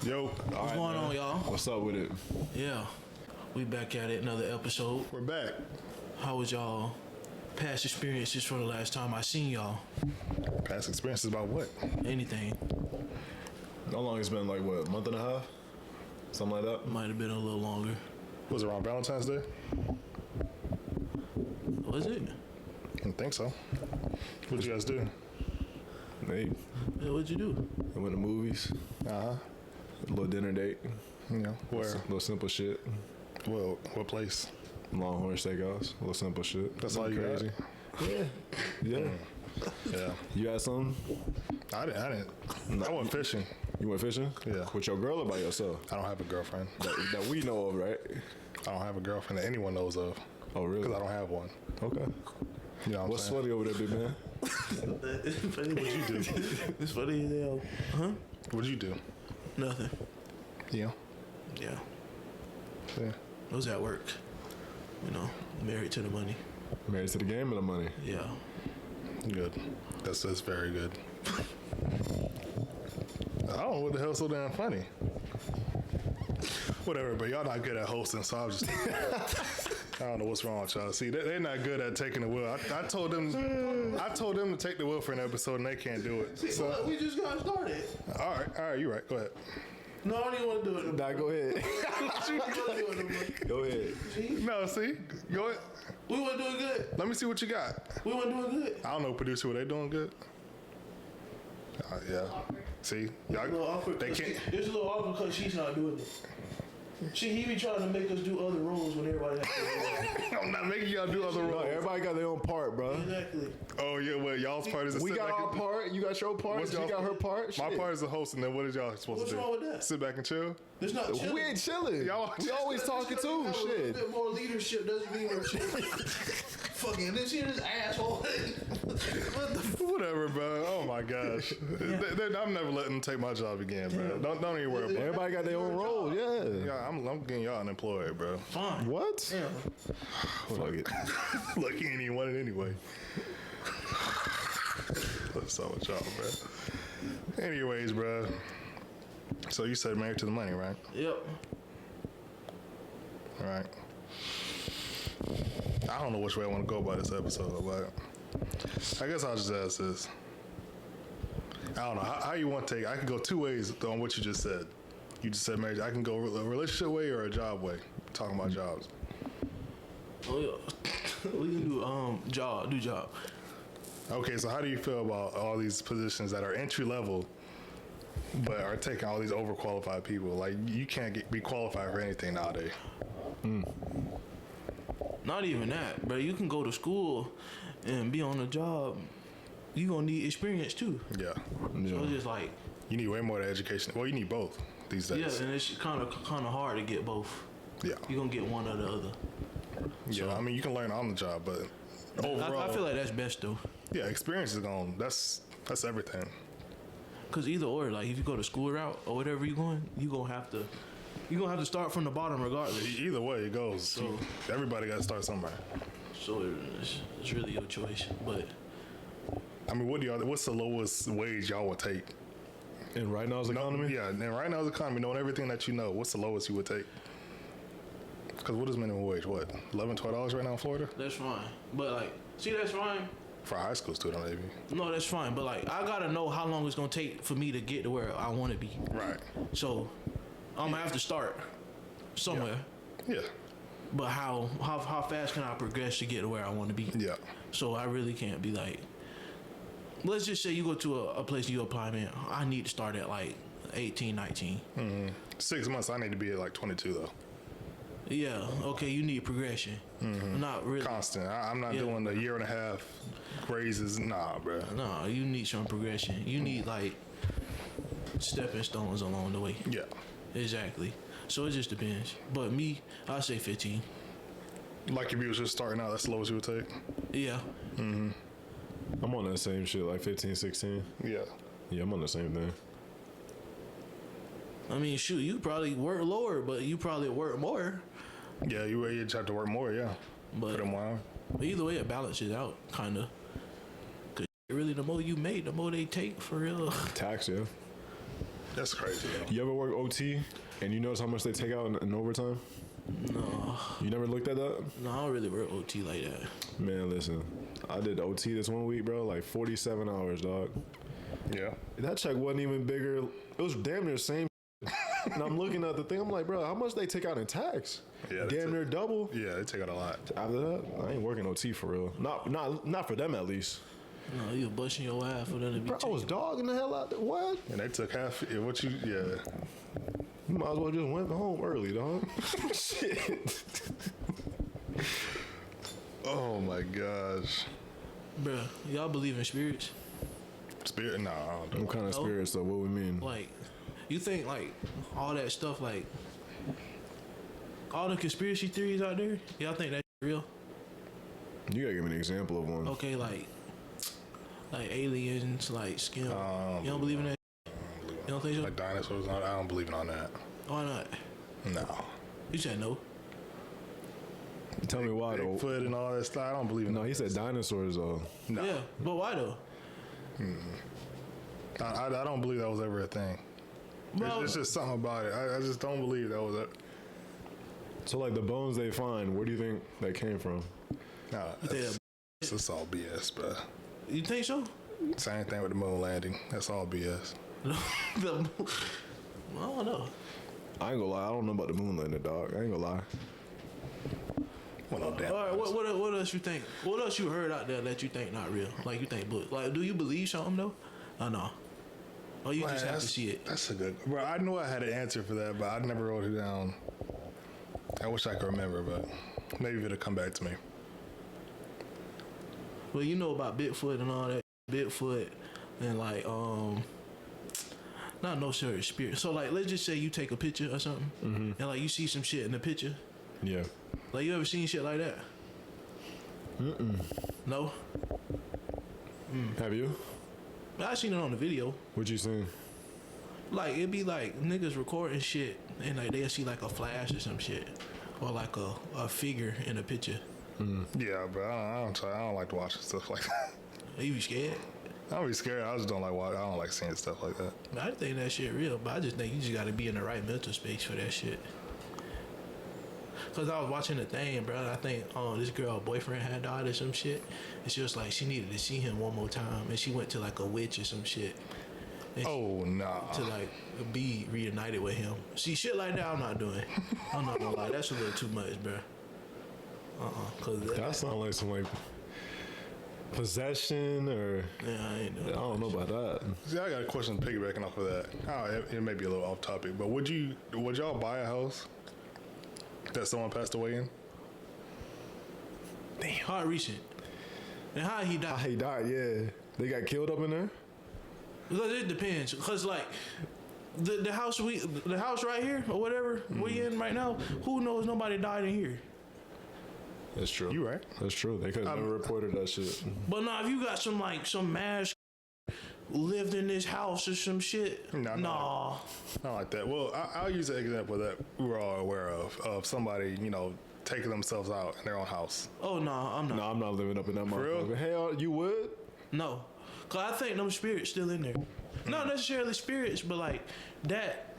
Yo, What's going on, y'all? What's up with it? Yeah, we back at it, another episode. we're back. How was y'all past experiences from the last time I seen y'all? Past experiences about what? Anything. How long it's been? Like what? A month and a half? Something like that? Might have been a little longer. Was it around Valentine's Day? Was it? I don't think so. What'd you guys do? Hey, Yeah, what'd you do? I went to movies. Uh huh. A little dinner date. You know, where? Little simple shit. Well, what place? Longhorn Steakhouse. A little simple shit. That's all you crazy. got? Yeah. Yeah. Yeah. You got something? I didn't. I went fishing. You went fishing? Yeah. With your girl or by yourself? I don't have a girlfriend. That we know of, right? I don't have a girlfriend that anyone knows of. Oh, really? Because I don't have one. Okay. You know what What's I'm saying? funny over there, big man? What'd you do? It's funny as hell. Huh? What'd you do? Nothing. Yeah. Yeah. Yeah. I was at work. You know, married to the money. Married to the game and the money. Yeah. Good. That's very good. I don't know what the hell's so damn funny. Whatever, but y'all not good at hosting, so I'll just. I don't know what's wrong with y'all. See, they're not good at taking the wheel. I told them to take the wheel for an episode, and they can't do it. So, We just got started. all right, you're right. Go ahead. No, I don't even want to do it. Nah, go ahead. Go ahead. No, see, go ahead. We weren't doing good. Let me see what you got. We weren't doing good. I don't know, producer, were they doing good? Yeah. See, It's a little y'all, awkward. they can't. It's a little awkward because she's not doing it. He be trying to make us do other roles when everybody has to I'm not making y'all do other No, roles. everybody got their own part, bro. do it. Exactly. Oh yeah, well, y'all's part is to We sit got back our and- part. You got your part. What's She y'all- got her part. My Shit. part is the host, and then what is y'all supposed What's to do? wrong with that? Sit back and chill. It's not chilling. We ain't chilling. Y'all- We always talking too. Have Shit. A little bit more leadership doesn't mean we're shit. Fucking this here, this asshole. What the Whatever, bro. Oh my gosh, I'm never letting them take my job again, bro. Don't even worry about it. Everybody got their own role. Yeah. Yeah, I'm getting y'all unemployed, bro. fine. What? Yeah. Fuck it. Look, he ain't even want it anyway. What's up with y'all, bro? Anyways, bro. So you said married to the money, right? Yep. All right. I don't know which way I want to go about this episode, but I guess I'll just ask this. I don't know how you want to take. I can go two ways on what you just said. You just said marriage. I can go a relationship way or a job way. Talking about jobs. Oh yeah. We can do job. Okay, so how do you feel about all these positions that are entry level, but are taking all these overqualified people? Like you can't be qualified for anything nowadays. Not even that, bro. You can go to school and be on the job. You gonna need experience too. Yeah, So it's just like, you need way more than education. Well, you need both these days. yeah, and it's kind of hard to get both. Yeah, You gonna get one or the other. yeah. I mean, you can learn on the job, but overall, I feel like that's best though. yeah, experience is gone. That's everything. Cause either or, like if you go the school route or whatever you gonna have to start from the bottom regardless. Either way it goes. So- Everybody got to start somewhere. So it's really your choice. But I mean, what's the lowest wage y'all would take? And right now's economy. Yeah, and right now the economy, knowing everything that you know, what's the lowest you would take? Because what is minimum wage? What, $11, $12 right now in Florida? that's fine. But like, see, that's fine. For a high school student, maybe. No, that's fine. But like, I gotta know how long it's gonna take for me to get to where I want to be. Right. So I'm gonna have to start somewhere. Yeah. But how fast can I progress to get to where I want to be? Yeah. So I really can't be like, let's just say you go to a place you apply, man. I need to start at like 18, 19. 6 months, I need to be at like 22 though. Yeah, okay, you need progression. Not really. Constant. I'm not Yeah. doing the year and a half raises. Nah, bro. No, you need some progression. You need like stepping stones along the way. Yeah. Exactly. So it just depends. But me, I say 15. Like if you was just starting out, that's the lowest you would take? Yeah. I'm on that same shit, like 15, 16. Yeah. Yeah, I'm on the same thing. I mean, shoot, you probably work lower, but you probably work more. Yeah, you just have to work more, yeah. But Put them on. either way, it balances out, kind of. Because really, the more you make, the more they take, for real. Tax, yeah. That's crazy. Though. You ever work OT and you notice how much they take out in overtime? No. You never looked at that? No, I don't really work OT like that. Man, listen. I did OT this one week, bro. Like 47 hours, dog. Yeah. That check wasn't even bigger. It was damn near the same. And I'm looking at the thing. I'm like, bro, how much they take out in tax? Yeah, damn near double. Yeah, they take out a lot. After that, I ain't working OT for real. Not for them at least. No, you busting your ass for them to be. Bro, I was dogging the hell out there. What? And they took half. Yeah, what you? Yeah. You might as well just went home early, dog. Shit. Oh my gosh. Bruh, y'all believe in spirits? Spirit? No, I don't know. What kind of spirits though? What we mean? Like, you think like all that stuff, like all the conspiracy theories out there, y'all think that's real? You gotta give me an example of one. Okay, like aliens, like skin. You don't believe in that? You don't think so? Like dinosaurs? I don't believe in on that. Why not? No. You said no. Tell me why though. Bigfoot and all that stuff. I don't believe in. No, he said dinosaurs though. No. Yeah, but why though? I don't believe that was ever a thing. Bro, It's just something about it. I just don't believe that was it. So like the bones they find, where do you think that came from? Nah, You think it's just all BS, bro. you think so? Same thing with the moon landing. That's all BS. I don't know. I ain't gonna lie, I don't know about the moon landing, dog. I ain't gonna lie. Well, no damn. All right, what else you think? What else you heard out there that you think not real? Like you think, but like, do you believe something though? Or no? Or you just have to see it? That's a good. Bro, I knew I had an answer for that, but I never wrote it down. I wish I could remember, but maybe it'll come back to me. Well, you know about Bigfoot and all that. Bigfoot and like not no certain spirit. So like, let's just say you take a picture or something, and like you see some shit in the picture. Yeah. Like you ever seen shit like that? No. Have you? I seen it on the video. What you seen? Like it'd be like niggas recording shit, and like they'll see like a flash or some shit, or like a figure in a picture. Yeah, bro. I don't like to watch stuff like that. Are you scared? I don't be scared. I just don't like watch. I don't like seeing stuff like that. I think that shit real, but I just think you just gotta be in the right mental space for that shit. Cause I was watching the thing, bro. I think this girl boyfriend had died or some shit, and she was like she needed to see him one more time, and she went to like a witch or some shit. And Oh nah. to like be reunited with him. See shit like that, I'm not doing. I'm not gonna lie, that's a little too much, bro. Cause That sounds like some like possession or yeah, I ain't I know. don't know about that. See, I got a question piggybacking off of that. It may be a little off topic, but would y'all buy a house that someone passed away in? Damn, how recent? And how he died? How he died, yeah. They got killed up in there? Because it depends. Cause like the house right here or whatever we in right now, who knows nobody died in here. That's true. You right. That's true. They could have never reported that shit. But nah, if you got some mass lived in this house or some shit, Nah. Not like that. Well, I'll use an example that we're all aware of somebody, taking themselves out in their own house. Oh no, I'm not. No, I'm not living up in that real? motherfucker. Hell, you would? No, cause I think them spirits still in there. Not necessarily spirits, but like that.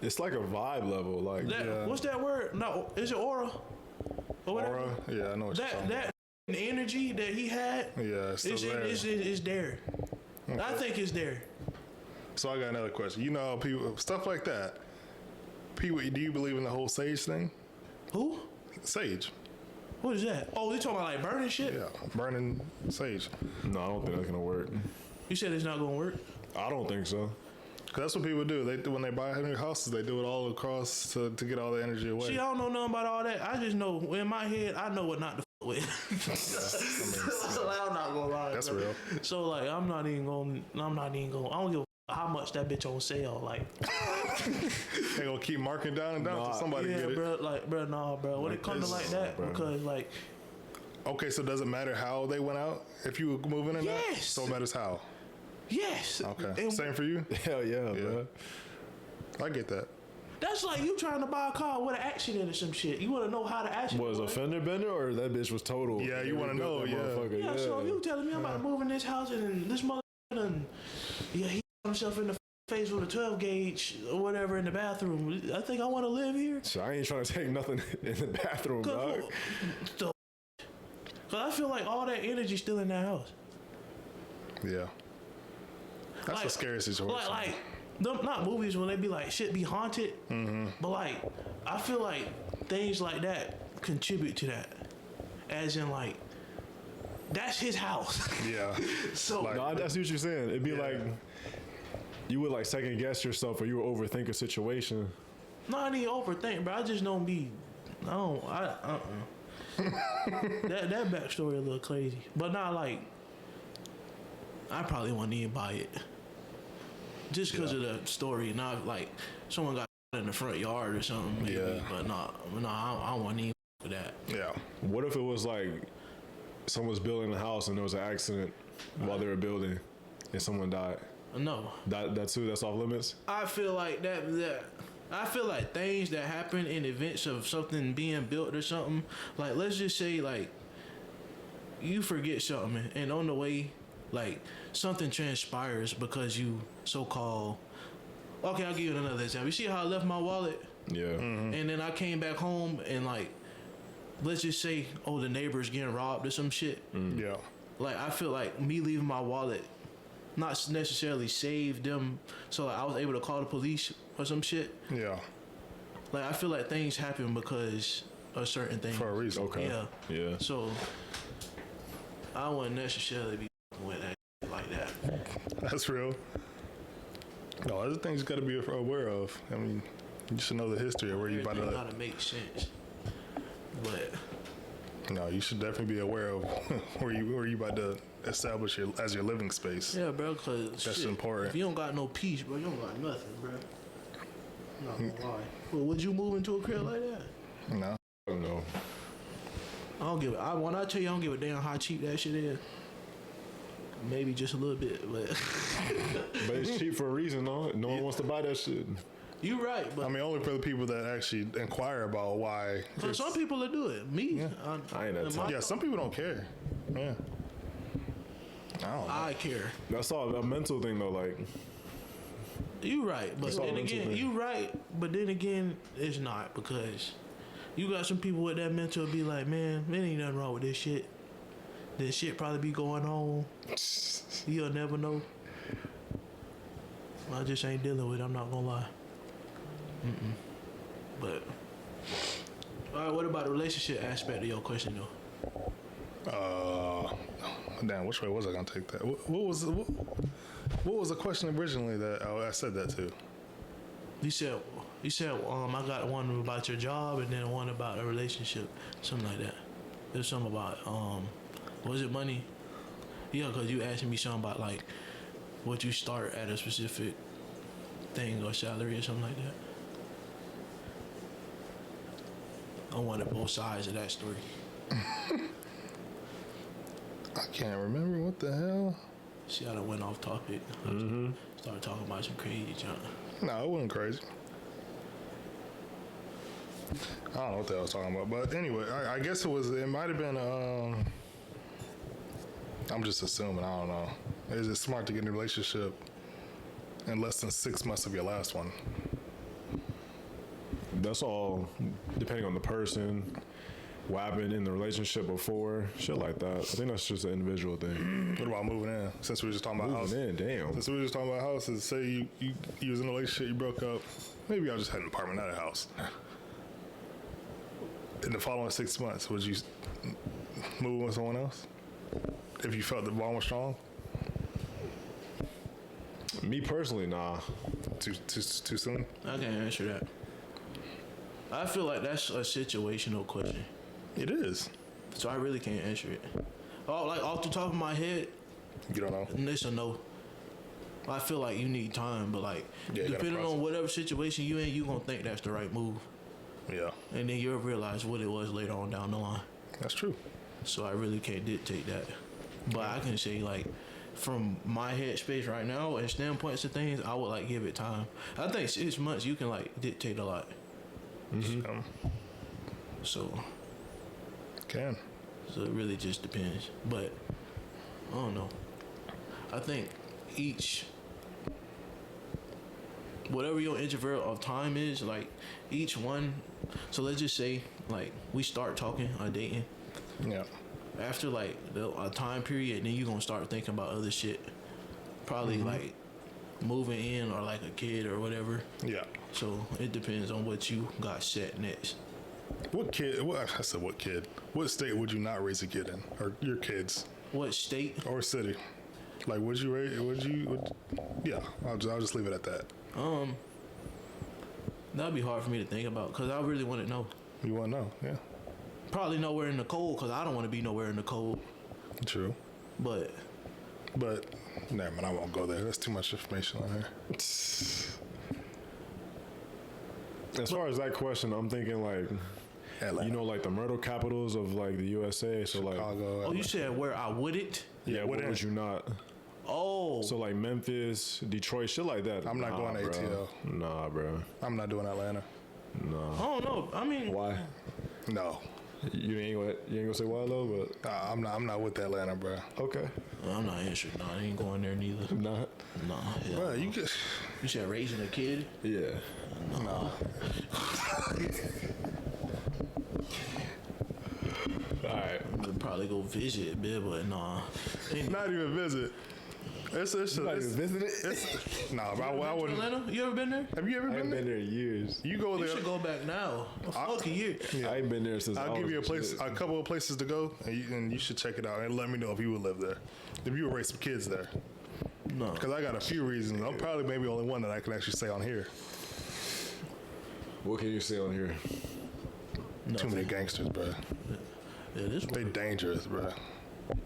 It's like a vibe level. Like, Yeah. What's that word? No, is it aura? Or whatever? Aura? Yeah, I know what you're talking That energy that he had. about. Yeah, it's still there. It's there. I think it's there. So I got another question. People, stuff like that. People, do you believe in the whole sage thing? Who? Sage. What is that? Oh, you talking about like burning shit? Yeah, burning sage. no, I don't think that's gonna work. You said it's not gonna work. I don't think so. Cause that's what people do. When they buy new houses, they do it all across to get all the energy away. See, I don't know nothing about all that. I just know in my head, I know what not to f with. I'm not gonna lie. That's bro. real. So like, I'm not even gonna. I don't give a f- how much that bitch on sale. Like, They gonna keep marking down and down Nah. until somebody yeah, get it. bro. Like, bro, nah, bro. When it comes to like that, bro. because like, Okay, so does it matter how they went out if you were moving or not? Yes. So it matters how. yes. Okay. And Same for you? Hell yeah, bro. I get that. that's like you trying to buy a car with an accident or some shit. You want to know how the accident Was a fender bender or that bitch was total? Yeah, you wanna know, That yeah. motherfucker, Yeah, so you telling me I'm about to move in this house and this mother and yeah, he himself in the face with a 12 gauge or whatever in the bathroom. I think I want to live here. So I ain't trying to take nothing in the bathroom, dog. Cause I feel like all that energy still in that house. Yeah. That's Like- a scary situation. Like them, not movies when they be like shit be haunted, but like I feel like things like that contribute to that, as in like that's his house. Yeah. So Like- No, I see what you're saying. It'd be like you would like second guess yourself, or you would overthink a situation. no, I need to overthink, bro. I just don't be. I don't. That backstory a little crazy, but not like. I probably wouldn't even buy it, just because of the story. Not like someone got in the front yard or something. Maybe, Yeah. but no, I wouldn't even for that. Yeah. What if it was like someone was building a house and there was an accident while they were building and someone died? No, That too, that's off limits? I feel like that. I feel like things that happen in events of something being built or something. Like let's just say like you forget something and on the way, like something transpires because you so called. Okay, I'll give you another example. You see how I left my wallet Yeah. and then I came back home and like let's just say the neighbor's getting robbed or some shit. Yeah. Like I feel like me leaving my wallet not necessarily saved them, so like, I was able to call the police or some shit. Yeah. Like I feel like things happen because of certain things. For a reason. Okay. Yeah. Yeah. So I wouldn't necessarily be with that like that. That's real. No, other things you got to be aware of. I mean, you should know the history of where you about Everything to. gotta make sense. But No, you should definitely be aware of where you about to establish as your living space. yeah, bro, cause That's shit, important. If you don't got no peace, bro, you don't got nothing, bro. Not gonna lie. Well, would you move into a crib like that? No. I don't know. I don't give it. When I tell you I don't give a damn how cheap that shit is. Maybe just a little bit, but But it's cheap for a reason, though. No one wants to buy that shit. you right. But I mean, only for the people that actually inquire about why. for some people that do it. Me, I ain't that in type. my- Yeah, some people don't care. Yeah. I don't know. I care. That's all a mental thing, though. Like, You right, but all then mental again, thing. you right, but then again, it's not because you got some people with that mental be like, man, there ain't nothing wrong with this shit. This shit probably be going on. You'll never know. I just ain't dealing with it. I'm not gonna lie. But all right, what about the relationship aspect of your question though? Damn, which way was I gonna take that? What was the question originally that I said that to? You said I got one about your job and then one about a relationship, something like that. There's something about was it money? Yeah, because you asked me something about like what you start at a specific thing or salary or something like that. I wanted both sides of that story. I can't remember what the hell. See how that went off topic. Started talking about some crazy junk. No, it wasn't crazy. I don't know what the hell I was talking about, but anyway, I guess it might have been. I'm just assuming. I don't know. Is it smart to get in a relationship in less than 6 months of your last one? that's all depending on the person, what happened in the relationship before, shit like that. I think that's just an individual thing. What about moving in? Since we were just talking about house. Moving in, damn. Since we were just talking about houses, say you was in a relationship, you broke up. Maybe y'all just had an apartment, not a house. In the following 6 months, would you move with someone else if you felt the bond was strong? Me personally, nah. Too soon? I can't answer that. I feel like that's a situational question, It is. so I really can't answer it. Oh, like off the top of my head, You don't know. it's a no. I feel like you need time, but like Yeah, you gotta depending process. on whatever situation you in, you gonna think that's the right move, Yeah, and then you'll realize what it was later on down the line. that's true. So I really can't dictate that, but I can say like from my headspace right now and standpoints of things, I would like give it time. I think 6 months you can like dictate a lot. So Can. So it really just depends. But I don't know. I think each whatever your interval of time is, like each one. So let's just say like we start talking or dating. Yeah. After like a time period, then you gonna start thinking about other shit. Probably like moving in or like a kid or whatever. Yeah. So it depends on what you got set next. What kid? I said what kid? What state would you not raise a kid in, or your kids, What state? or city? Like, would you raise? Yeah, I'll just leave it at that. That'd be hard for me to think about because I really want to know. You want to know? Yeah. Probably nowhere in the cold because I don't want to be nowhere in the cold. True. But Never mind, I won't go there. That's too much information on here. As far as that question, I'm thinking like, Atlanta. you know, like the murder capitals of like the USA. So like, Chicago. oh, you said where I wouldn't? yeah, what wouldn't- would you not? Oh, So like Memphis, Detroit, shit like that. I'm not going to bro. ATL. Nah, bro. I'm not doing Atlanta. Nah. I don't know. I mean, Why? No. You ain't gonna say why though, but I'm not with Atlanta, bro. okay. I'm not answering. No, I ain't going there neither. Not. Nah, hell Bro, no. you just You said raising a kid? Yeah. no. All right. Would probably go visit a bit, but nah. Ain't Not even visit. It's visited it? nah, bro. I been to wouldn't. Atlanta? You ever been there? Have you ever I been ain't there? been there in years. You go You there. should go back now. Fuck a year. I ain't been there since. I'll I give was you a place, shit. a couple of places to go, and you should check it out and let me know if you would live there, if you would raise some kids there. No. Because I got a few reasons. I'm probably maybe only one that I can actually say on here. What can you say on here? Too many gangsters, bro. Yeah, this They one. dangerous, bro.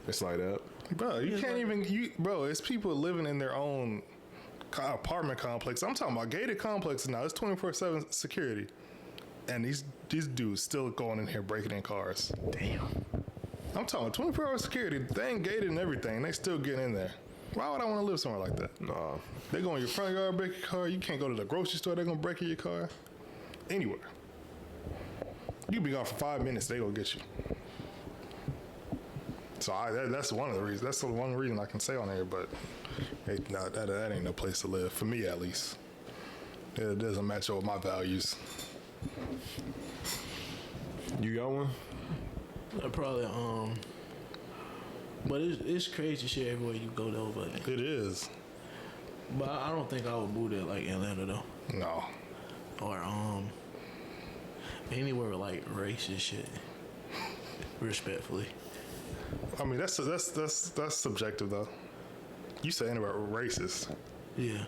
It's like that. Bro, you Yeah, can't like- even. Bro, it's people living in their own apartment complex. I'm talking about gated complexes now. It's 24/7 security, and these dudes still going in here breaking in cars. Damn. I'm talking 24-hour security. They ain't gated and everything. They still getting in there. Why would I want to live somewhere like that? Nah. They go in your front yard, break your car. You can't go to the grocery store. They're gonna break in your car. Anywhere. You be gone for 5 minutes. They gonna get you. So that's one of the reasons. That's the one reason I can say on here. But hey, no, that ain't no place to live for me, at least. It doesn't match up with my values. You got one? Probably, but it's crazy shit everywhere you go though, but It is. I don't think I would move to like Atlanta though. No. Or anywhere with like racist shit. Respectfully. I mean, that's subjective though. You saying about racist? Yeah.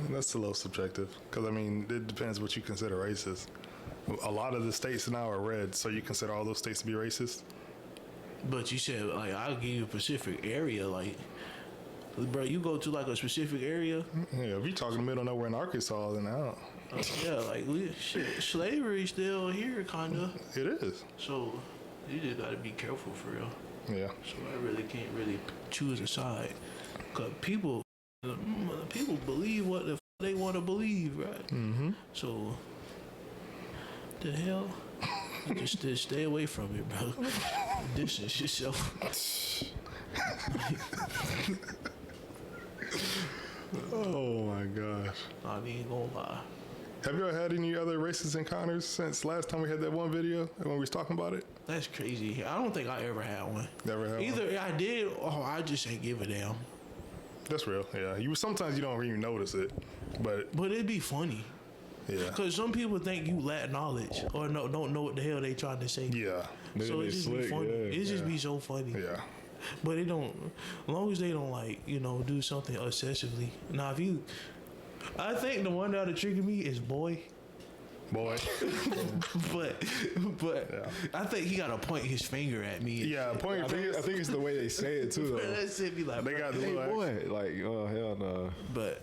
That's a little subjective because I mean, it depends what you consider racist. A lot of the states now are red, so you consider all those states to be racist. But you said like I'll give you a specific area, like bro, you go to like a specific area. Yeah, if you're talking middle nowhere in Arkansas, then I don't. Yeah, like slavery still here kinda. It is. So you just gotta be careful for real. Yeah. So I really can't really choose a side. Cause people believe what the they want to believe, right? Mm-hmm. So the hell, just stay away from it, bro. Distance yourself. Oh my gosh. I ain't gonna lie. Have you ever had any other racist encounters since last time we had that one video when we was talking about it? That's crazy. I don't think I ever had one. Never had one? Either I did or I just ain't give a damn. That's real. Yeah. Sometimes you don't even notice it, but But it'd be funny. yeah. Cause some people think you lack knowledge or don't know what the hell they trying to say. Yeah. So They it just be slick, funny. yeah, It just be so funny. Yeah. But it don't. As long as they don't like do something excessively. Now if you, I think the one that'll trigger me is boy. Boy. but Yeah. I think he gotta point his finger at me. Yeah. Point your I finger. think it's the way they say it too, though. That's it. Be like, They got the Hey little boy, like oh hell no. but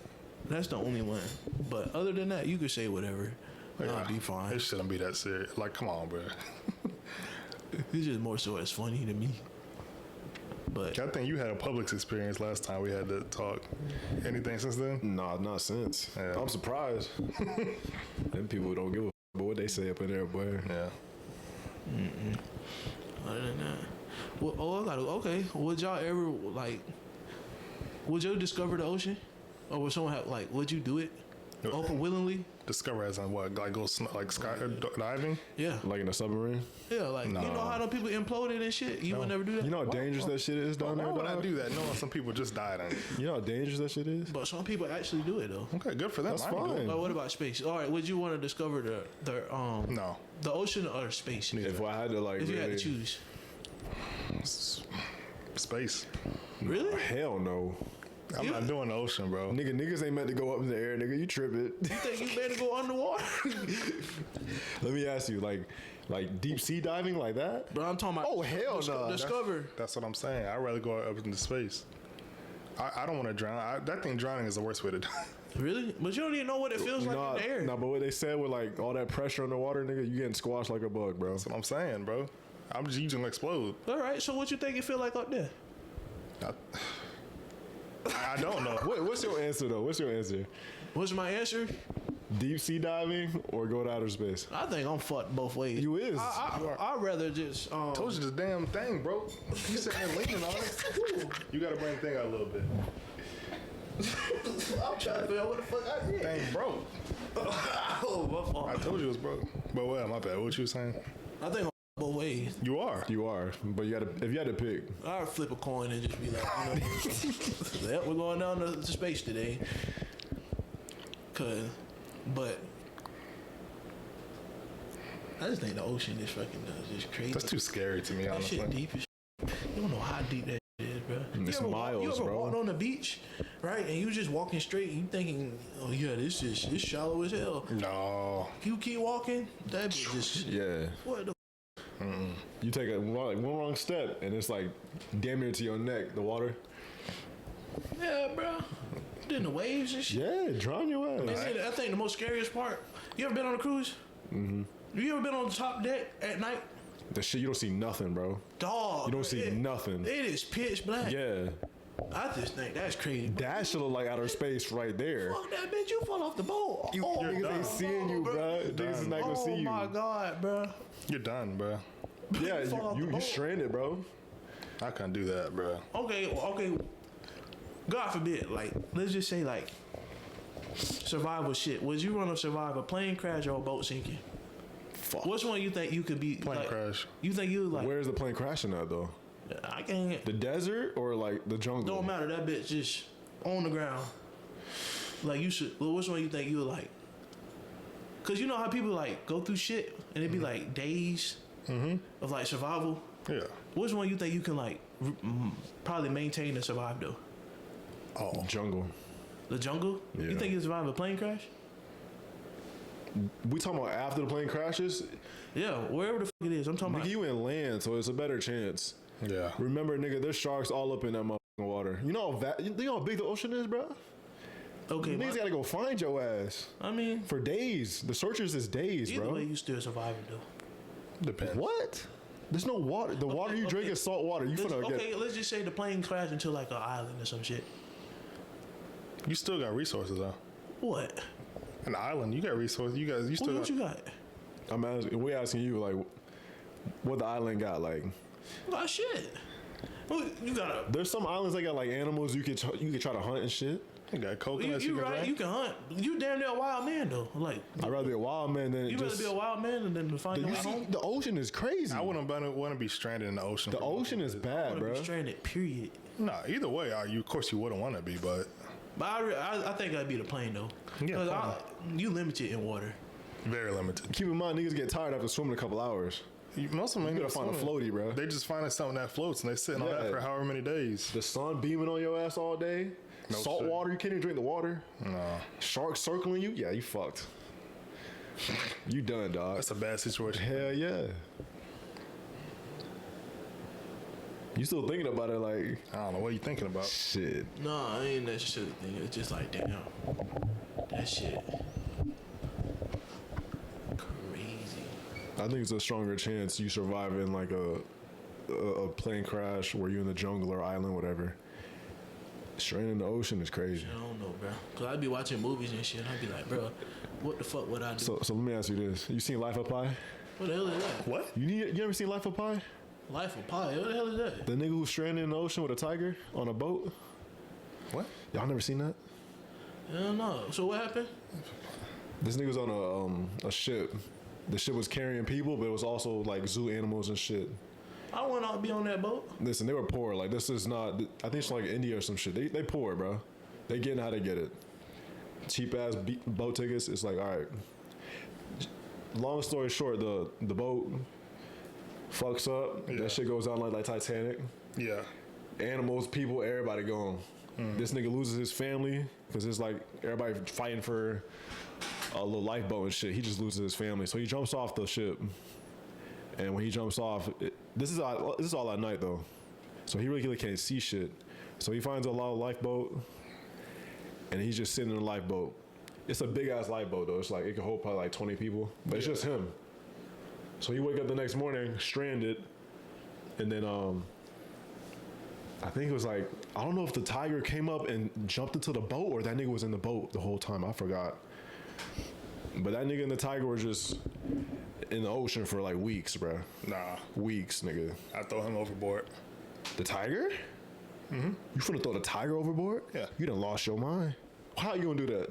that's the only one. But other than that, you could say whatever. I'll be fine. It shouldn't be that serious. Like, come on, bro. It's just more so it's funny to me. But I think you had a Publix experience last time we had to talk. Anything since then? Nah, not since. Yeah. I'm surprised. Them people don't give a but what they say up in there, boy. Yeah. other than that, well, okay. Would y'all ever like? Would you discover the ocean, or would someone have like? Would you do it? Open willingly? Discover as in what? Like go like sky diving? Yeah. Like in a submarine. Yeah, like you know how them people imploded and shit? You would never do that? You know how dangerous that shit is down there, Why would I dog? do that? Knowing some people just died on it. You know how dangerous that shit is? But some people actually do it though. Okay, good for them. That's I ain't do it. fine. But what about space? All right, would you want to discover No. the ocean or space? If I had to like If you had really, to choose. Space. Really? hell no. I'm not doing the ocean, bro. Niggas ain't meant to go up in the air, nigga. You tripping. You think you better go underwater? Let me ask you, like deep sea diving like that? Bro, I'm talking about. Oh, hell no. Discover. That's what I'm saying. I'd rather go up into space. I don't want to drown. That thing drowning is the worst way to die. Really? But you don't even know what it feels like in the air. No, but what they said with like all that pressure underwater, nigga, you getting squashed like a bug, bro. That's what I'm saying, bro. I'm just using explode. All right, so what you think it feel like up there? I don't know. What's your answer though? What's your answer? What's my answer? Deep sea diving or go to outer space? I think I'm fucked both ways. You is. I'd rather just. Told you this damn thing, bro. You sitting there leaning on it. You gotta bring the thing out a little bit. I'm trying to figure out what the fuck I did. Thing broke. Oh, my fault. I told you it was broke. But well, my bad. What you saying? I think I'm both ways. You are. You are, but you gotta. If you had to pick, I'd flip a coin and just be like, you know, yep, we're going down to space today. But I just think the ocean is fucking just crazy. That's too scary to me, That honestly. shit deep as shit. You don't know how deep that shit is, bro. It's you miles, ever bro. walked on the beach, right? And you just walking straight and you thinking, oh yeah, this shallow as hell. No. You keep walking, that bitch just yeah, what the you take one wrong step and it's like damn near to your neck. The water. yeah, bro. Then the waves and shit. Yeah, drown your ass. And then I think the most scariest part. You ever been on a cruise? Mm-hmm. You ever been on the top deck at night? The shit you don't see nothing, bro. Dog. You don't see nothing. It is pitch black. Yeah, I just think that's crazy. that should look like outer space right there. Fuck that bitch, you fall off the boat. Niggas ain't seeing you, bro. Niggas is not gonna see Oh you. my god, bro. You're done, bro. Yeah, fall off the you boat. stranded, bro. I couldn't do that, bro. Okay. God forbid, like, let's just say, like, survival shit. Would you want to survive a plane crash or a boat sinking? Fuck. Which one you think you could be? Plane like, crash. You think you like? Where's the plane crashing at though? I can't. The desert or like the jungle? Don't matter. That bitch just on the ground. Like you should. Well, which one you think you would like? Cause you know how people like go through shit and it be like days of like survival. Yeah. Which one you think you can like probably maintain and survive though? Oh. Jungle. The jungle? Yeah. You think you survive a plane crash? We talking about after the plane crashes? Yeah, wherever the fuck it is. I'm talking Nigga, about. you in land, so it's a better chance. Yeah. Remember, nigga, there's sharks all up in that motherfucking water. You know how big the ocean is, bro? Okay, Niggas gotta go find your ass I mean, for days. The searchers is days, either bro. way, you still surviving though. Depends. What? There's no water. The water you drink is salt water. You finna Okay, get. let's just say the plane crashed into like an island or some shit. You still got resources, though. What? An island, you got resources. You still What got. you got? I'm asking. We asking you like, what the island got like? You got shit. Well, you got a. There's some islands that got like animals you could try to hunt and shit. You got coconuts. You can right? drink. You can hunt. You damn near a wild man though. Like I'd rather be a wild man than you just. rather be a wild man than to find You your way see, home. the ocean is crazy. I wouldn't want to be stranded in the ocean. The for ocean is months. bad, Wanna bro. be stranded. Period. No, either way, of course you wouldn't want to be, but But I think I'd be the plane though. Yeah, 'Cause plane. you limited in water. very limited. Keep in mind, niggas get tired after swimming a couple hours. Most of them You ain't gotta even find a swimming. floaty, bro. They just finding something that floats and they sitting on Yeah. that for however many days. The sun beaming on your ass all day. No Salt shit. water, you can't even drink the water. No, Sharks circling you, yeah, you fucked. You done, dog. that's a bad situation. Hell yeah. You still thinking about it like, I don't know what you thinking about. shit. No, I ain't necessarily thinking. It's just like damn, that shit. Crazy. I think it's a stronger chance you survive in like a plane crash where you're in the jungle or island, whatever. Straight in the ocean is crazy. I don't know, bro. Cause I'd be watching movies and shit. And I'd be like, bro, what the fuck would I do? So let me ask you this: you seen Life of Pi? What the hell is that? What? You ever seen Life of Pi? Life of Pi. What the hell is that? The nigga who's stranded in the ocean with a tiger on a boat. What? Y'all never seen that? Hell no. So what happened? This nigga was on a ship. The ship was carrying people, but it was also like zoo animals and shit. I want to be on that boat. Listen, they were poor. Like, this is not. I think it's like India or some shit. They poor, bro. They getting how they get it. Cheap ass boat tickets. It's like, all right. Long story short, the boat fucks up. Yeah. That shit goes down like Titanic. Yeah. Animals, people, everybody gone. This nigga loses his family because it's like everybody fighting for a little lifeboat and shit. He just loses his family, so he jumps off the ship. And when he jumps off, this is all at night though, so he really can't see shit. So he finds a lot of lifeboat, and he's just sitting in the lifeboat. It's a big ass lifeboat though. It's like it can hold probably like 20 people, but it's just him. So he wake up the next morning stranded, and then I think it was like, I don't know if the tiger came up and jumped into the boat or that nigga was in the boat the whole time. I forgot. But that nigga and the tiger were just in the ocean for like weeks, bro. Nah. Weeks, nigga. I throw him overboard. The tiger? Mm-hmm. You finna throw the tiger overboard? Yeah. You done lost your mind. How you gonna do that?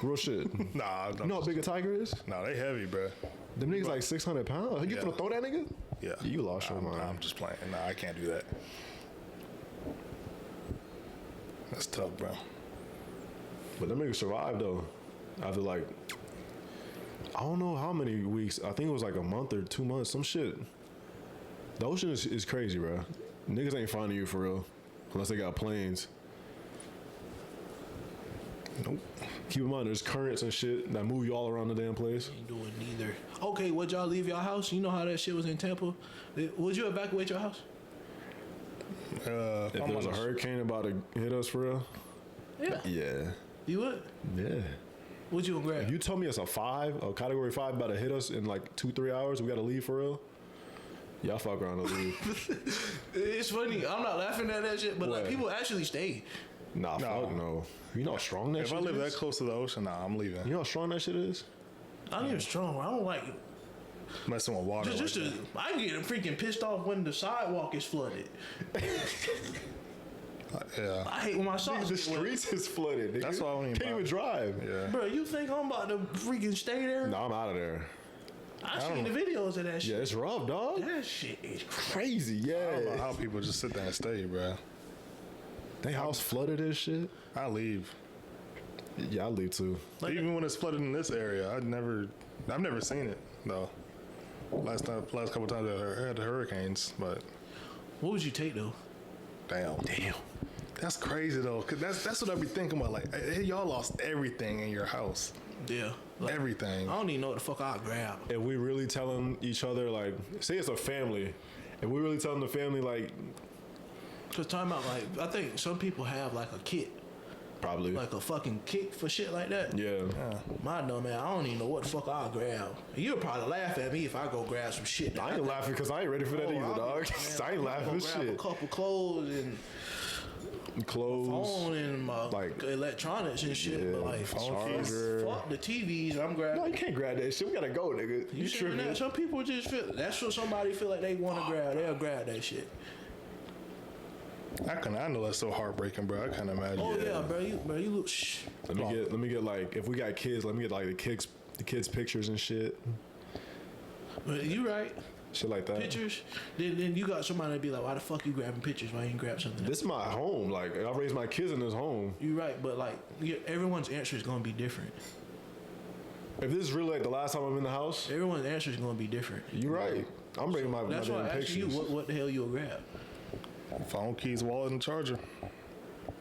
Real shit. Nah. You know how big a tiger is? Nah, they heavy, bro. Them niggas like 600 pounds. You Yeah. finna throw that nigga? Yeah. You lost your mind. I'm just playing. Nah, I can't do that. That's tough, bro. But them niggas survived though. After like, I don't know how many weeks. I think it was like a month or 2 months. Some shit. The ocean is crazy, bro. Niggas ain't finding you for real, unless they got planes. Nope. Keep in mind, there's currents and shit that move you all around the damn place. Ain't doing neither. Okay, would y'all leave your house? You know how that shit was in Tampa? Would you evacuate your house? If there was a hurricane about to hit us for real, Yeah. yeah, You would? yeah. What you gonna grab? If you tell me it's a category 5 about to hit us in like 2-3 hours, we gotta leave for real. Y'all fuck around and leave. It's funny. I'm not laughing at that shit, but like What? people actually stay. Nah, fuck no. You know how strong that If shit I live is? that close to the ocean, nah, I'm leaving. You know how strong that shit is? I'm even strong. I don't like it. Messing with water. Just like I get freaking pissed off when the sidewalk is flooded. that. Yeah. I hate when my socks The get wet. streets is flooded. Nigga. That's why I don't even Can't even bother. drive. Yeah. Bro, you think I'm about to freaking stay there? No, I'm out of there. I seen the videos of that shit. Yeah, it's rough, dog. That shit is Crazy, I don't know yeah. how people just sit there and stay, bro. They house flooded and shit. I leave. Yeah, I leave too. Like- Even when it's flooded in this area, I've never seen it though. Last couple times I had the hurricanes, but What would you take though? damn, that's crazy though. Cause that's what I be thinking about. Like, hey, y'all lost everything in your house, Yeah. Like, everything. I don't even know what the fuck I grab. If we really telling each other, like, say it's a family, if we really telling the family, like, Cause time out, like I think some people have like a kit, probably, like a fucking kit for shit like that. yeah. My dumb man, I don't even know what the fuck I'll grab. You'll probably laugh at me if I go grab some shit. I ain't laughing because I ain't ready for that either, dog. I ain't laughing grab shit. a couple clothes and Clothes, phone and my like- electronics and shit. yeah, But like, charger. fuck the TVs. I'm grabbing. No, you can't grab that shit. We gotta go, nigga. You sure tripping? that? Some people just feel that's what somebody feel like they want to grab. They'll grab that shit. I know that's so heartbreaking, bro. I can't imagine. Oh yeah, bro. You look. Shh. Let me get like, if we got kids, let me get like the kids pictures and shit, But you right. shit like that. Pictures. Then you got somebody to be like, why the fuck you grabbing pictures? Why you ain't grab something? This is my home. Like, I raised my kids in this home. You right, but like everyone's answer is gonna be different. If this is really like the last time I'm in the house, Everyone's answer is gonna be different. you're right. I'm bringing my That's damn why I asked you pictures. what the hell you'll grab. Phone, keys, wallet, and charger.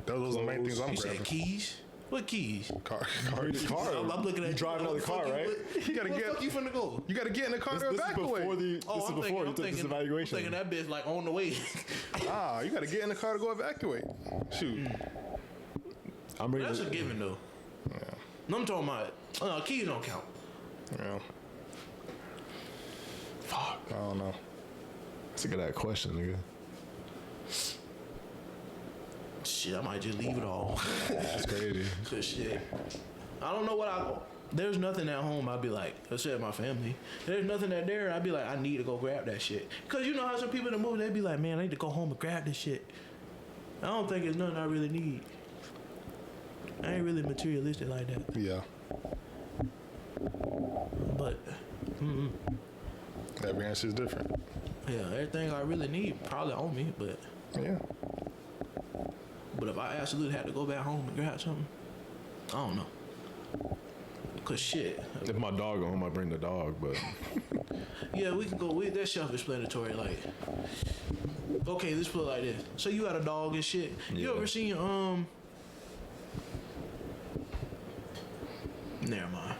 Those are the main things I'm You grabbing. said keys? What keys? Car. The car. I'm looking at you driving out the car, right? You gotta Where get- the fuck you finna go? You got to get in the car to This is evacuate. before the. This is I'm before you I'm took this thinking, evaluation. I'm thinking that bitch like on the way. Ah, you got to get in the car to go evacuate. Shoot. I'm ready. That's to, a given though. No, I'm talking about keys don't count. Yeah. Fuck. I don't know. Sick of that question, nigga. Shit, I might just leave it all. That's crazy. Cause shit, I don't know what there's nothing at home. I'd be like, except my family. There's nothing at there. I'd be like, I need to go grab that shit. Cause you know how some people in the movie they be like, man, I need to go home and grab this shit. I don't think it's nothing I really need. I ain't really materialistic like that. Yeah. But Every answer is different. yeah, everything I really need probably on me. But Yeah. if I absolutely had to go back home and grab something, I don't know. Cause shit. If my dog go home, I bring the dog. But Yeah, we can go. That's self-explanatory. Like, okay, let's put it like this. So you got a dog and shit. You Yeah. ever seen Never mind.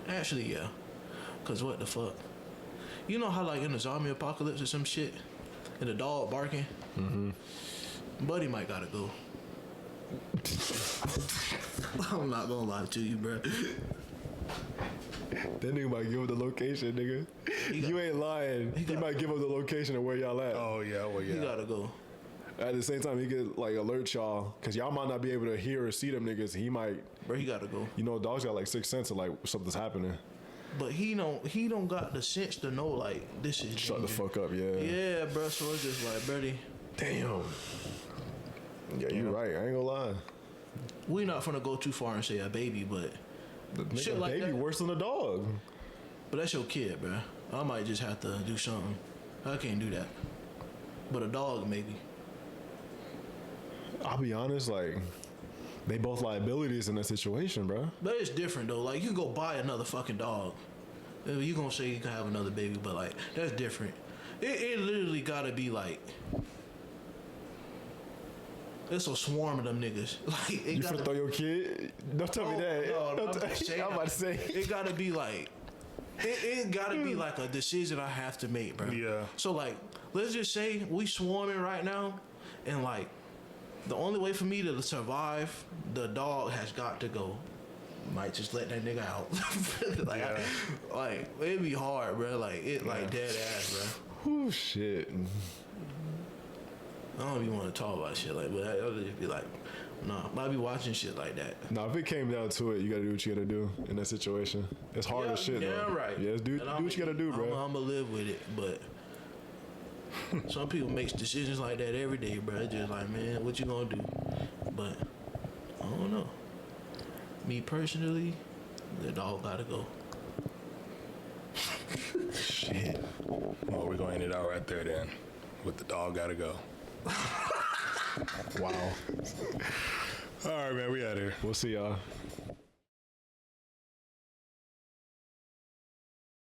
Actually, yeah. Cause what the fuck? You know how like in the zombie apocalypse or some shit, and the dog barking. Buddy might gotta go. I'm not gonna lie to you, bro. that nigga might give up the location, nigga. You ain't lying. He might give up the location of where y'all at. Oh yeah. Well You yeah. gotta go. At the same time, he could like alert y'all, cause y'all might not be able to hear or see them niggas. He might, Bro, he gotta go. you know, dogs got like sixth sense of like something's happening. But he don't got the sense to know like this is Shut the danger. fuck up, yeah. Yeah, bro. So it's just like, buddy, Damn. Yeah, you right. I ain't gonna lie. we not gonna go too far and say a baby, but The Shit nigga like baby that. worse than a dog. that's your kid, bro. I might just have to do something. I can't do that. But a dog, maybe. I'll be honest, like they both liabilities in that situation, bro. But it's different though. Like you can go buy another fucking dog. You gonna say you can have another baby, but like that's different. It literally gotta be like it's a swarm of them niggas. Like it You gotta finna throw your kid? Don't tell me that. No, Don't I'm just saying. I'm about to say. It gotta be like it gotta be like a decision I have to make, bro. Yeah. So like, let's just say we swarming right now, and like, the only way for me to survive, the dog has got to go. Might just let that nigga out. Like, Yeah. like it'd be hard, bro. Like like dead ass, bro. Oh shit. I don't even want to talk about shit like, but I'll just be like, nah. I be watching shit like that. Now, if it came down to it, you gotta do what you gotta do in that situation. It's hard as shit, yeah, though. right. Yes, do what you gotta do, bro. I'm gonna live with it, but some people make decisions like that every day, bro. It's just like, man, what you gonna do? But I don't know. Me personally, the dog gotta go. Shit. Well, we're gonna end it out right there then. With the dog gotta go. Wow. All right, man. We out here. We'll see y'all.